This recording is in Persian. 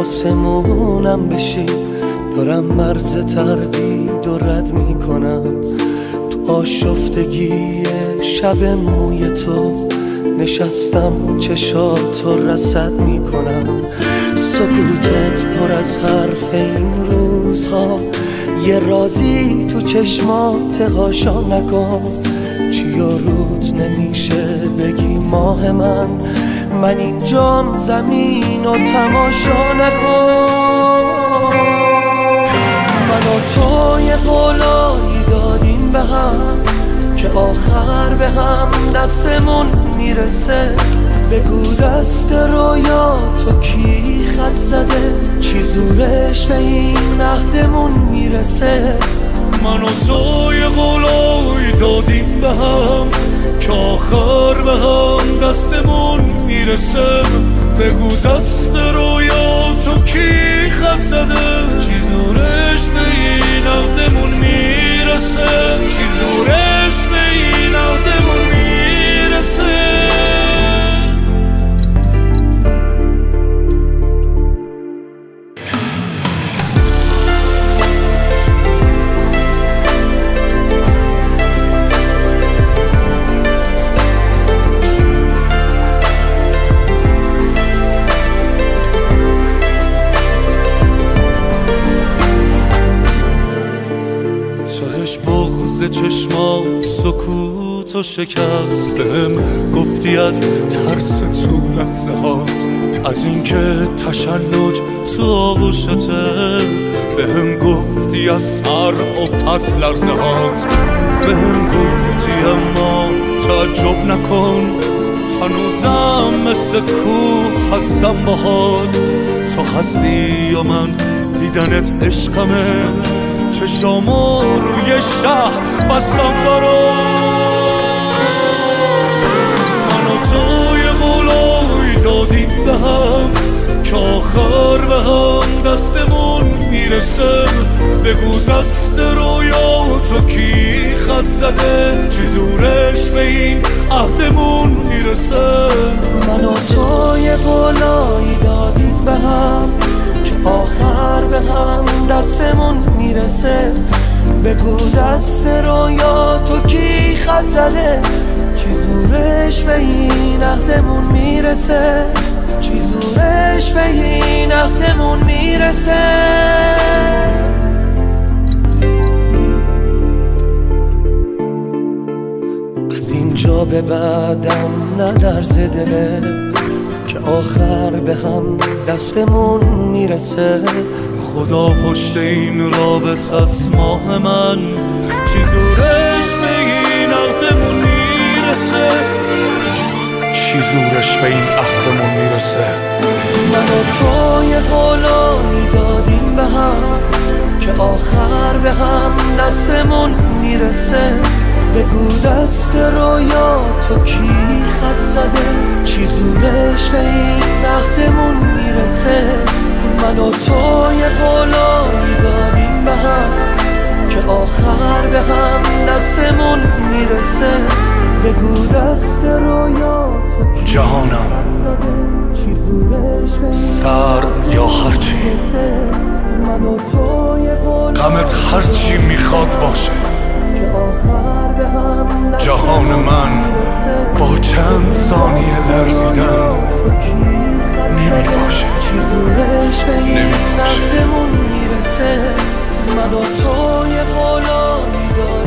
آسمونم بشی. دارم مرز تردید و رد میکنم، تو آشفتگی شب موی تو نشستم چشاتو رصد میکنم. سکوتت پر از حرف این روزها، یه رازی تو چشمات هاشا نکن. چی و روز نمیشه بگی ماه من اینجام زمین و تماشا نکن. من و تو یه قولایی دادیم به هم که آخر به هم دستمون میرسه. بگو دست رویا تو کی خط زده، چی زورش به این عهدمون میرسه. من و تو یه قولایی دادیم به هم که آخر به هم دستمون میرسه. بگو دست رویا تو کی خط زده، چی زورش به این عهدمون میرسه. چی زورش به این عهدمون میرسه. تهش بغض چشمات سکوت و شکست، بهم گفتی از ترس تو لحظه هات، از اینکه تشنج تو آغوشته. بهم گفتی از سر و پس لرزه هات، بهم گفتی اما تعجب نکن، هنوزم مثل کوه هستم باهات. تو هستی و من دیدنت عشقمه، چشامو روی شهر بستم برات. من و تو یه قولایی دادیم به هم که آخر به هم دستمون میرسه. بگو دست رویا تو کی خط زده، چی زورش به این عهدمون میرسه. من و تو یه قولایی دادیم به هم که آخر به هم دستمون میرسه. بگو دست رویا تو کی خط زده، چی زورش به این عهدمون میرسه. چی زورش به این عهدمون میرسه. از اینجا به بعدم نلرزه دله که آخر به هم دستمون میرسه. خدا پشت این رابطه از ماه من، چی زورش به این عهدمون میرسه. چی زورش به این عهدمون میرسه. من و تو یه قولایی دادیم به هم که آخر به هم دستمون میرسه. بگو دست رویا تو کی خط زده، چی زورش به این عهدمون میرسه. من و تو یه قولایی دادیم به هم که آخر به هم دستمون میرسه. بگو دست رویا تو کی جهانم سر یا هرچی، غمت هرچی میخواد باشه. جهان من با چند ثانیه لرزیدن نمیپاشه. من و تو یه قولایی داریم